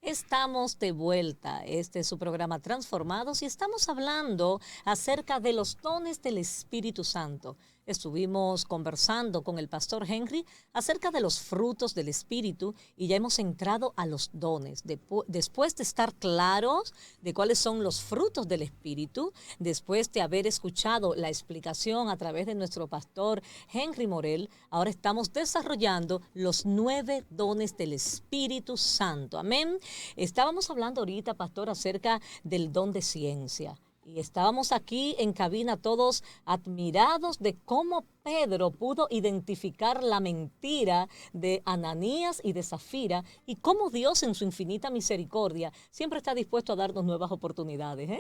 Estamos de vuelta. Este es su programa Transformados y estamos hablando acerca de los dones del Espíritu Santo. Estuvimos conversando con el pastor Henry acerca de los frutos del Espíritu y ya hemos entrado a los dones. Después de estar claros de cuáles son los frutos del Espíritu, después de haber escuchado la explicación a través de nuestro pastor Henry Morel, ahora estamos desarrollando los 9 dones del Espíritu Santo. Amén. Estábamos hablando ahorita, pastor, acerca del don de ciencia. Y estábamos aquí en cabina todos admirados de cómo Pedro pudo identificar la mentira de Ananías y de Zafira y cómo Dios en su infinita misericordia siempre está dispuesto a darnos nuevas oportunidades.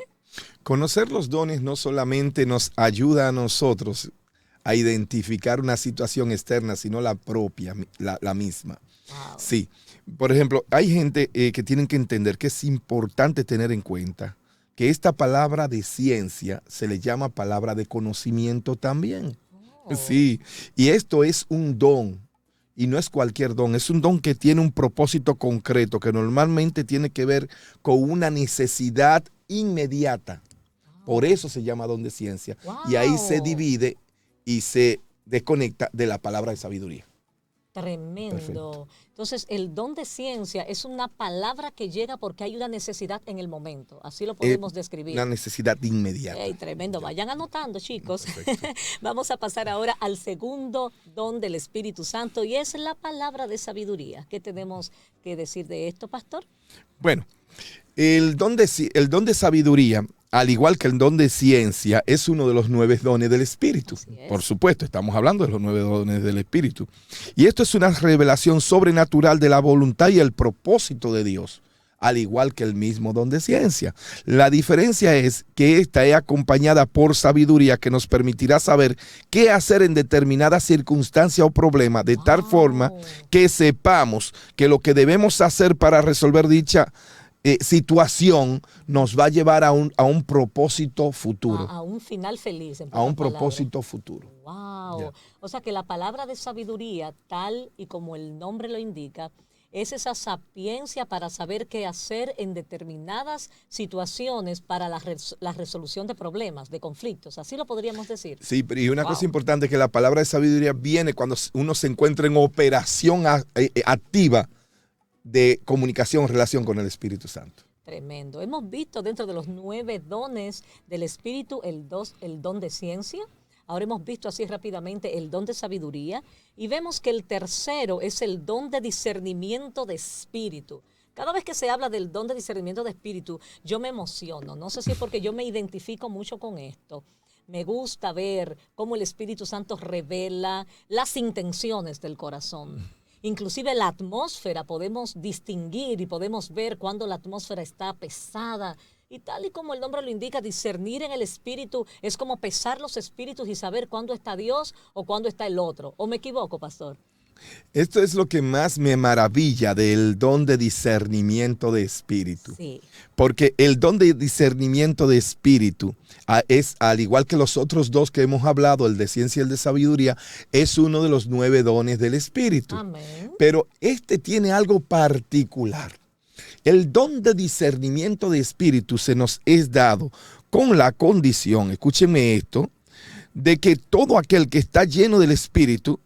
Conocer los dones no solamente nos ayuda a nosotros a identificar una situación externa, sino la propia, la misma. Wow. Sí, por ejemplo, hay gente que tienen que entender que es importante tener en cuenta que esta palabra de ciencia se le llama palabra de conocimiento también. Oh. Sí, y esto es un don, y no es cualquier don, es un don que tiene un propósito concreto, que normalmente tiene que ver con una necesidad inmediata. Por eso se llama don de ciencia. Wow. Y ahí se divide y se desconecta de la palabra de sabiduría. Tremendo. Perfecto. Entonces, el don de ciencia es una palabra que llega porque hay una necesidad en el momento. Así lo podemos describir. Una necesidad inmediata. Hey, tremendo. Vayan anotando, chicos. Perfecto. Vamos a pasar ahora al segundo don del Espíritu Santo y es la palabra de sabiduría. ¿Qué tenemos que decir de esto, pastor? Bueno, el don de sabiduría, al igual que el don de ciencia, es uno de los 9 dones del Espíritu. Por supuesto, estamos hablando de los 9 dones del Espíritu. Y esto es una revelación sobrenatural de la voluntad y el propósito de Dios, al igual que el mismo don de ciencia. La diferencia es que esta es acompañada por sabiduría que nos permitirá saber qué hacer en determinada circunstancia o problema, de tal forma que sepamos que lo que debemos hacer para resolver dicha situación nos va a llevar a un propósito futuro. A un final feliz. A un propósito futuro. Wow. Yeah. O sea que la palabra de sabiduría, tal y como el nombre lo indica, es esa sapiencia para saber qué hacer en determinadas situaciones para la resolución de problemas, de conflictos. Así lo podríamos decir. Sí, pero y una cosa importante es que la palabra de sabiduría viene cuando uno se encuentra en operación activa de comunicación, relación con el Espíritu Santo. Tremendo. Hemos visto dentro de los 9 dones del Espíritu el don de ciencia. Ahora hemos visto así rápidamente el don de sabiduría y vemos que el tercero es el don de discernimiento de espíritu. Cada vez que se habla del don de discernimiento de espíritu, yo me emociono. No sé si es porque yo me identifico mucho con esto. Me gusta ver cómo el Espíritu Santo revela las intenciones del corazón. Inclusive la atmósfera podemos distinguir y podemos ver cuando la atmósfera está pesada. Y tal y como el nombre lo indica, discernir en el espíritu es como pesar los espíritus y saber cuándo está Dios o cuándo está el otro. ¿O me equivoco, pastor? Esto es lo que más me maravilla del don de discernimiento de espíritu. Sí. Porque el don de discernimiento de espíritu es, al igual que los otros 2 que hemos hablado, el de ciencia y el de sabiduría, es uno de los 9 dones del espíritu. Amén. Pero este tiene algo particular. El don de discernimiento de espíritu se nos es dado con la condición, escúchenme esto, de que todo aquel que está lleno del espíritu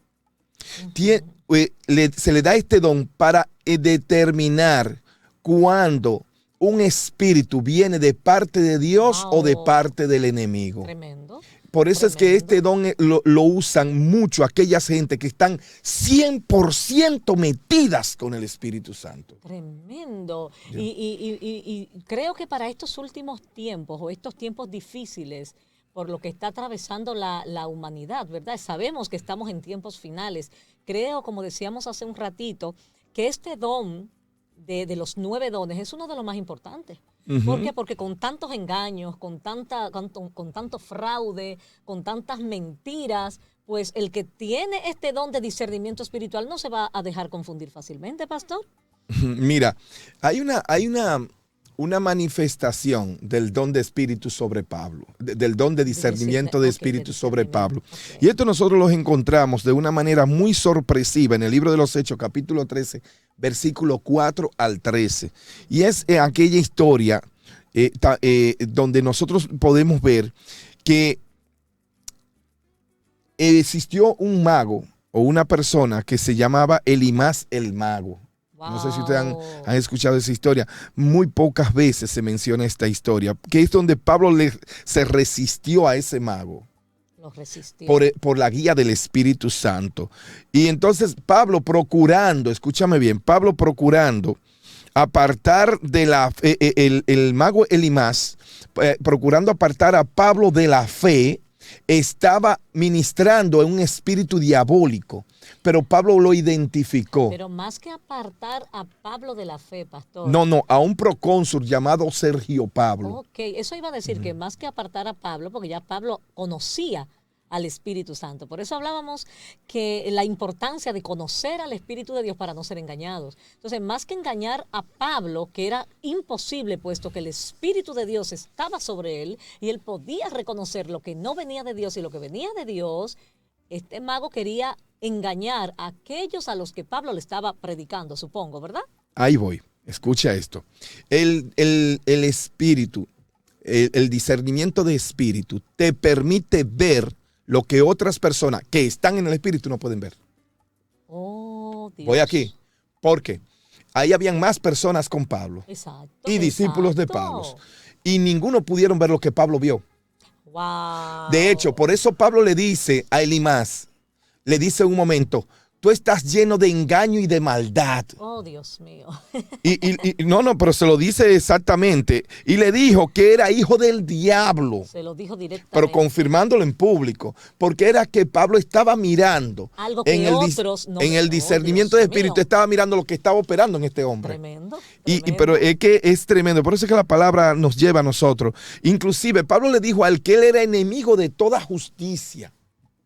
se le da este don para determinar cuándo un espíritu viene de parte de Dios o de parte del enemigo. Tremendo. Por eso es que este don lo usan mucho aquellas gente que están 100% metidas con el Espíritu Santo. Tremendo. Yeah. Y creo que para estos últimos tiempos o estos tiempos difíciles, por lo que está atravesando la humanidad, ¿verdad? Sabemos que estamos en tiempos finales. Creo, como decíamos hace un ratito, que este don de los 9 dones es uno de los más importantes. ¿Por qué? Porque con tantos engaños, con tanto fraude, con tantas mentiras, pues el que tiene este don de discernimiento espiritual no se va a dejar confundir fácilmente, pastor. Mira, hay una manifestación del don de espíritu sobre Pablo, del don de discernimiento de espíritu sobre Pablo. Y esto nosotros lo encontramos de una manera muy sorpresiva en el libro de los Hechos, capítulo 13, versículo 4 al 13. Y es aquella historia donde nosotros podemos ver que existió un mago o una persona que se llamaba Elimás el mago. Wow. No sé si ustedes han escuchado esa historia. Muy pocas veces se menciona esta historia, que es donde Pablo se resistió a ese mago. Lo resistió. Por la guía del Espíritu Santo. Y entonces Pablo procurando, escúchame bien, Pablo procurando apartar de el mago Elimás, procurando apartar a Pablo de la fe, estaba ministrando en un espíritu diabólico, pero Pablo lo identificó. Pero más que apartar a Pablo de la fe, pastor. No, a un procónsul llamado Sergio Pablo. Ok, eso iba a decir que más que apartar a Pablo, porque ya Pablo conocía al Espíritu Santo. Por eso hablábamos que la importancia de conocer al Espíritu de Dios para no ser engañados. Entonces, más que engañar a Pablo, que era imposible, puesto que el Espíritu de Dios estaba sobre él y él podía reconocer lo que no venía de Dios y lo que venía de Dios, este mago quería engañar a aquellos a los que Pablo le estaba predicando, supongo, ¿verdad? Ahí voy. Escucha esto. El Espíritu, el discernimiento de Espíritu te permite ver lo que otras personas que están en el Espíritu no pueden ver. Oh, Dios. Voy aquí. ¿Por qué? Ahí habían más personas con Pablo. Exacto, y discípulos de Pablo. Y ninguno pudieron ver lo que Pablo vio. Wow. De hecho, por eso Pablo le dice a Elimás, le dice en un momento, tú estás lleno de engaño y de maldad. Oh, Dios mío. No, pero se lo dice exactamente. Y le dijo que era hijo del diablo. Se lo dijo directamente. Pero confirmándolo en público. Porque era que Pablo estaba mirando. Algo que otros no. En el discernimiento de espíritu estaba mirando lo que estaba operando en este hombre. Tremendo. Pero es que es tremendo. Por eso es que la palabra nos lleva a nosotros. Inclusive Pablo le dijo a él que él era enemigo de toda justicia.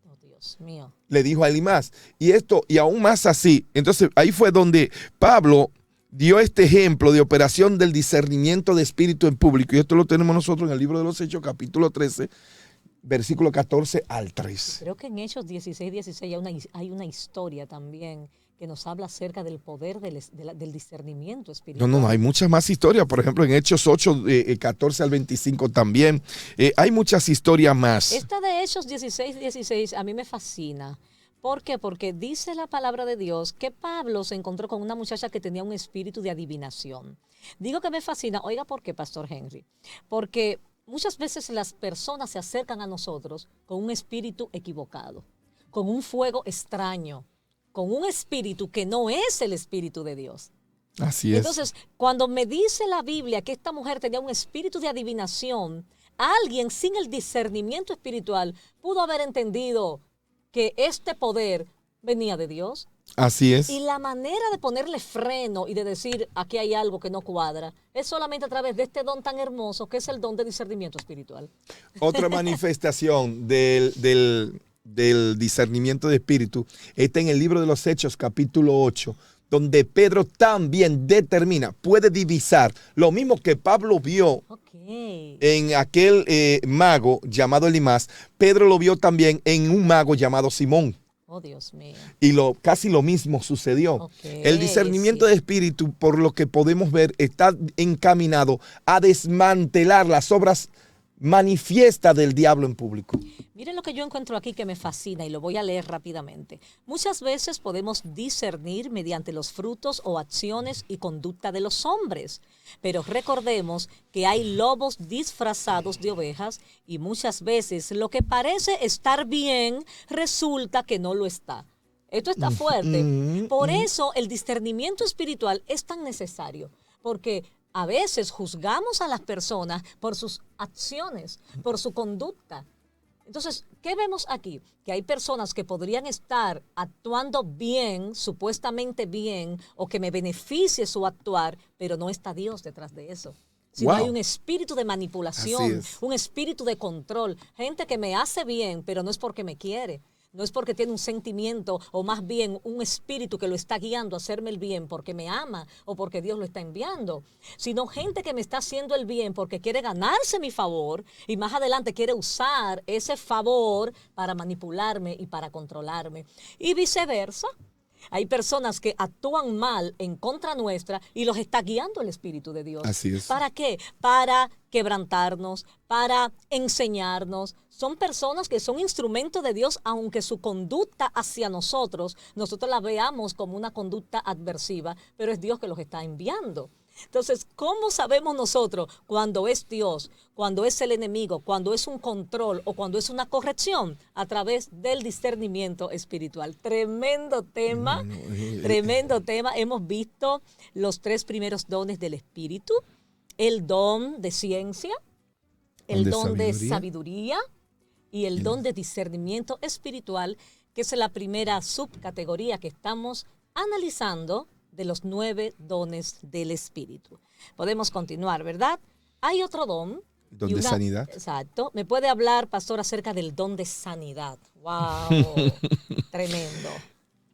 Oh, Dios mío. Le dijo a Elimás. Y aún más así. Entonces ahí fue donde Pablo dio este ejemplo de operación del discernimiento de espíritu en público. Y esto lo tenemos nosotros en el libro de los Hechos, capítulo 13, versículo 14 al 3. Creo que en Hechos 16 hay una historia también que nos habla acerca del poder del discernimiento espiritual. No, hay muchas más historias. Por ejemplo, en Hechos 8, 14 al 25 también. Hay muchas historias más. Esta de Hechos 16 a mí me fascina. ¿Por qué? Porque dice la palabra de Dios que Pablo se encontró con una muchacha que tenía un espíritu de adivinación. Digo que me fascina. Oiga, ¿por qué, Pastor Henry? Porque muchas veces las personas se acercan a nosotros con un espíritu equivocado, con un fuego extraño, con un espíritu que no es el espíritu de Dios. Así es. Entonces, cuando me dice la Biblia que esta mujer tenía un espíritu de adivinación, alguien sin el discernimiento espiritual pudo haber entendido que este poder venía de Dios. Así es. Y la manera de ponerle freno y de decir aquí hay algo que no cuadra es solamente a través de este don tan hermoso que es el don de discernimiento espiritual. Otra manifestación del discernimiento de espíritu está en el libro de los Hechos, capítulo 8, donde Pedro también puede divisar lo mismo que Pablo vio en aquel mago llamado Elimás. Pedro lo vio también en un mago llamado Simón. Oh, Dios mío. Y casi lo mismo sucedió. El discernimiento de espíritu, por lo que podemos ver, está encaminado a desmantelar las obras manifiestas del diablo en público. Miren lo que yo encuentro aquí que me fascina y lo voy a leer rápidamente. Muchas veces podemos discernir mediante los frutos o acciones y conducta de los hombres, pero recordemos que hay lobos disfrazados de ovejas y muchas veces lo que parece estar bien resulta que no lo está. Esto está fuerte. Por eso el discernimiento espiritual es tan necesario, porque a veces juzgamos a las personas por sus acciones, por su conducta. Entonces, ¿qué vemos aquí? Que hay personas que podrían estar actuando bien, supuestamente bien, o que me beneficie su actuar, pero no está Dios detrás de eso. Sino hay un espíritu de manipulación, un espíritu de control. Gente que me hace bien, pero no es porque me quiere. no es porque tiene un sentimiento o más bien un espíritu que lo está guiando a hacerme el bien porque me ama o porque Dios lo está enviando, sino gente que me está haciendo el bien porque quiere ganarse mi favor y más adelante quiere usar ese favor para manipularme y para controlarme. Y viceversa. Hay personas que actúan mal en contra nuestra y los está guiando el Espíritu de Dios. Así es. ¿Para qué? Para quebrantarnos, para enseñarnos. Son personas que son instrumentos de Dios, aunque su conducta hacia nosotros la veamos como una conducta adversiva, pero es Dios que los está enviando. Entonces, ¿cómo sabemos nosotros cuando es Dios, cuando es el enemigo, cuando es un control o cuando es una corrección? A través del discernimiento espiritual. Tremendo tema, tremendo tema. Hemos visto los 3 primeros dones del Espíritu: el don de ciencia, el don de sabiduría y el don de discernimiento espiritual, que es la primera subcategoría que estamos analizando de los 9 dones del Espíritu. Podemos continuar, ¿verdad? Hay otro don. Don de sanidad. Exacto. ¿Me puede hablar, pastor, acerca del don de sanidad? ¡Wow! Tremendo.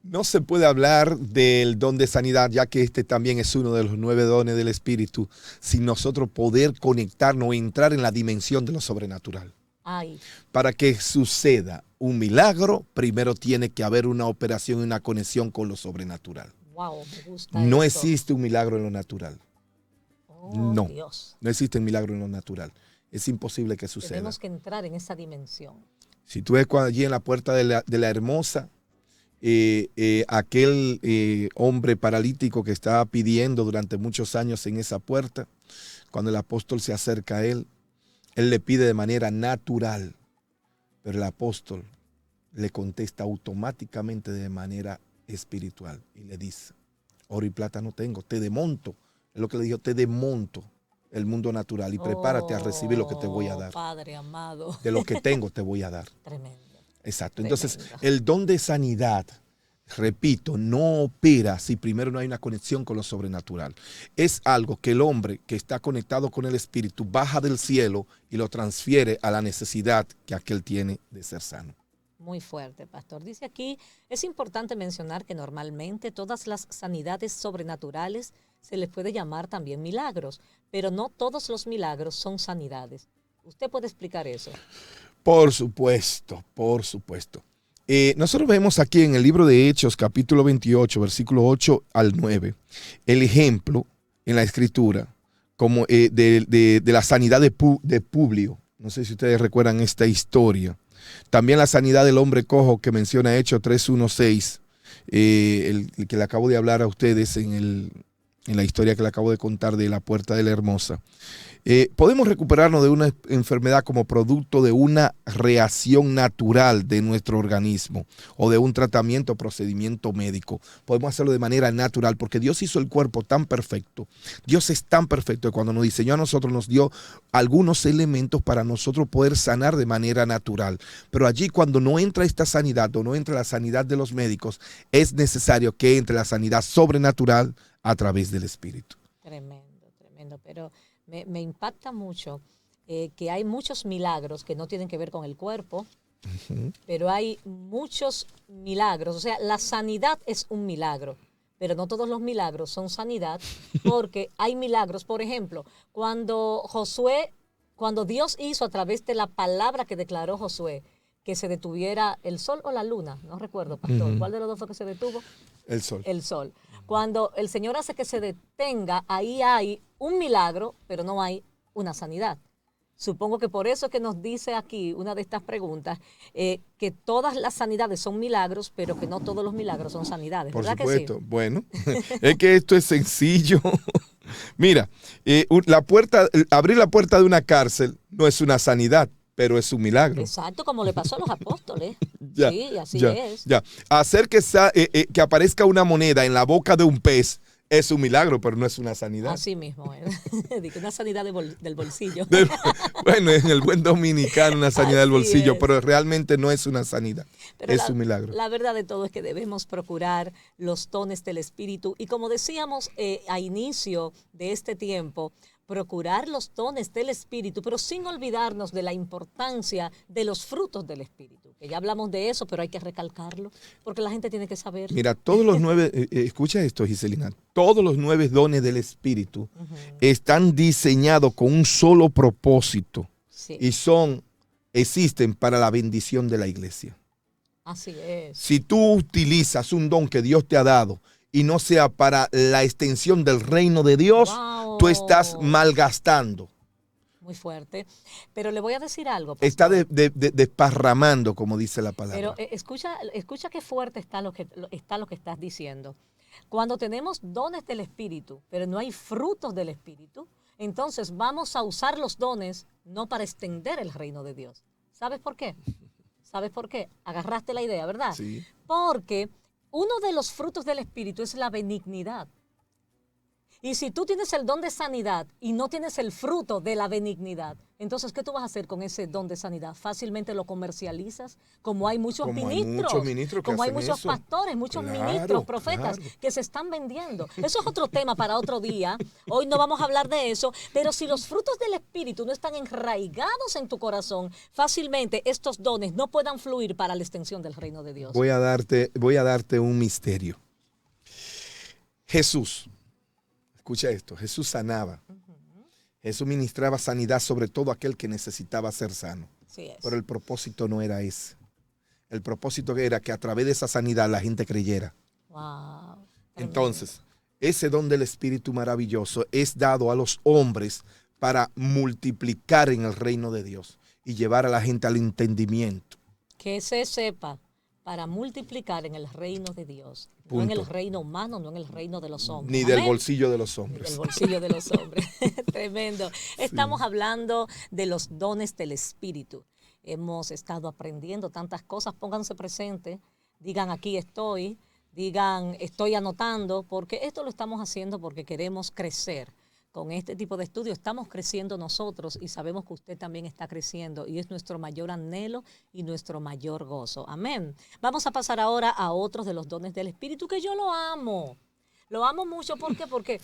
No se puede hablar del don de sanidad, ya que este también es uno de los 9 dones del Espíritu, sin nosotros poder conectarnos o entrar en la dimensión de lo sobrenatural. Ay. Para que suceda un milagro, primero tiene que haber una operación y una conexión con lo sobrenatural. Wow, me gusta no esto. existe un milagro en lo natural. No, Dios. No existe un milagro en lo natural. Es imposible que suceda. Tenemos que entrar en esa dimensión. Si tú ves allí en la puerta de la Hermosa, aquel hombre paralítico que estaba pidiendo durante muchos años en esa puerta, cuando el apóstol se acerca a él le pide de manera natural, pero el apóstol le contesta automáticamente de manera espiritual y le dice: oro y plata no tengo, te demonto. Es lo que le dijo: te demonto el mundo natural y prepárate a recibir lo que te voy a dar. Padre amado. De lo que tengo te voy a dar. Tremendo. Exacto. Entonces, el don de sanidad, repito, no opera si primero no hay una conexión con lo sobrenatural. Es algo que el hombre que está conectado con el Espíritu baja del cielo y lo transfiere a la necesidad que aquel tiene de ser sano. Muy fuerte, pastor. Dice aquí, es importante mencionar que normalmente todas las sanidades sobrenaturales se les puede llamar también milagros, pero no todos los milagros son sanidades. ¿Usted puede explicar eso? Por supuesto, por supuesto. Nosotros vemos aquí en el libro de Hechos, capítulo 28, versículo 8 al 9, el ejemplo en la Escritura como de la sanidad de Publio. No sé si ustedes recuerdan esta historia. También la sanidad del hombre cojo que menciona Hechos 3:1-6, el que le acabo de hablar a ustedes en la historia que le acabo de contar de la puerta de la Hermosa. Podemos recuperarnos de una enfermedad como producto de una reacción natural de nuestro organismo o de un tratamiento o procedimiento médico. Podemos hacerlo de manera natural porque Dios hizo el cuerpo tan perfecto. Dios es tan perfecto que cuando nos diseñó a nosotros nos dio algunos elementos para nosotros poder sanar de manera natural. Pero allí cuando no entra esta sanidad o no entra la sanidad de los médicos, es necesario que entre la sanidad sobrenatural a través del Espíritu. Tremendo, tremendo. Pero me impacta mucho que hay muchos milagros que no tienen que ver con el cuerpo, pero hay muchos milagros. O sea, la sanidad es un milagro, pero no todos los milagros son sanidad, porque hay milagros. Por ejemplo, cuando Dios hizo a través de la palabra que declaró Josué, que se detuviera el sol o la luna, no recuerdo, pastor, ¿cuál de los dos fue que se detuvo? El sol. El sol. Cuando el Señor hace que se detenga, ahí hay un milagro, pero no hay una sanidad. Supongo que por eso es que nos dice aquí una de estas preguntas, que todas las sanidades son milagros, pero que no todos los milagros son sanidades. Por ¿verdad supuesto. que sí? Bueno, es que esto es sencillo. Mira, abrir la puerta de una cárcel no es una sanidad, pero es un milagro. Exacto, como le pasó a los apóstoles. Ya, sí, así ya, es. Ya. Hacer que aparezca una moneda en la boca de un pez es un milagro, pero no es una sanidad. Así mismo. Una sanidad del bolsillo. Bueno, en el buen dominicano, una sanidad del bolsillo, es. Pero realmente no es una sanidad. Pero es un milagro. La verdad de todo es que debemos procurar los dones del Espíritu. Y como decíamos a inicio de este tiempo, procurar los dones del Espíritu, pero sin olvidarnos de la importancia de los frutos del Espíritu. Que ya hablamos de eso, pero hay que recalcarlo, porque la gente tiene que saber. Mira, todos los 9, escucha esto, Giselina, todos los 9 dones del Espíritu están diseñados con un solo propósito y existen para la bendición de la iglesia. Así es. Si tú utilizas un don que Dios te ha dado y no sea para la extensión del reino de Dios, tú estás malgastando. Muy fuerte. Pero le voy a decir algo, pastor. Está desparramando, como dice la palabra. Pero escucha qué fuerte está lo que estás diciendo. Cuando tenemos dones del Espíritu, pero no hay frutos del Espíritu, entonces vamos a usar los dones no para extender el reino de Dios. ¿Sabes por qué? ¿Sabes por qué? Agarraste la idea, ¿verdad? Sí. Porque uno de los frutos del Espíritu es la benignidad. Y si tú tienes el don de sanidad y no tienes el fruto de la benignidad, entonces, ¿qué tú vas a hacer con ese don de sanidad? Fácilmente lo comercializas, como hay muchos ministros, como hay muchos pastores, muchos ministros, profetas que se están vendiendo. Eso es otro tema para otro día. Hoy no vamos a hablar de eso, pero si los frutos del Espíritu no están enraigados en tu corazón, fácilmente estos dones no puedan fluir para la extensión del reino de Dios. Voy a darte un misterio. Jesús, escucha esto, Jesús sanaba. Jesús ministraba sanidad sobre todo aquel que necesitaba ser sano. Pero el propósito no era ese. El propósito era que a través de esa sanidad la gente creyera. Wow. Entonces, ese don del Espíritu maravilloso es dado a los hombres para multiplicar en el reino de Dios y llevar a la gente al entendimiento. Que se sepa, para multiplicar en el reino de Dios. Punto. No en el reino humano, no en el reino de los hombres. Ni del bolsillo de los hombres. Ni del bolsillo de los hombres. Tremendo. Estamos hablando de los dones del Espíritu. Hemos estado aprendiendo tantas cosas. Pónganse presentes. Digan, aquí estoy. Digan, estoy anotando. Porque esto lo estamos haciendo porque queremos crecer. Con este tipo de estudios estamos creciendo nosotros y sabemos que usted también está creciendo y es nuestro mayor anhelo y nuestro mayor gozo. Amén. Vamos a pasar ahora a otros de los dones del Espíritu que yo lo amo. Lo amo mucho. ¿Por qué? Porque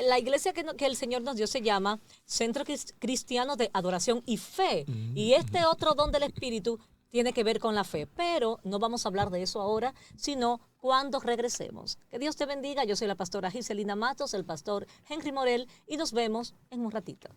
la iglesia que el Señor nos dio se llama Centro Cristiano de Adoración y Fe. Y este otro don del Espíritu tiene que ver con la fe, pero no vamos a hablar de eso ahora, sino cuando regresemos. Que Dios te bendiga. Yo soy la pastora Giselina Matos, el pastor Henry Morel, y nos vemos en un ratito.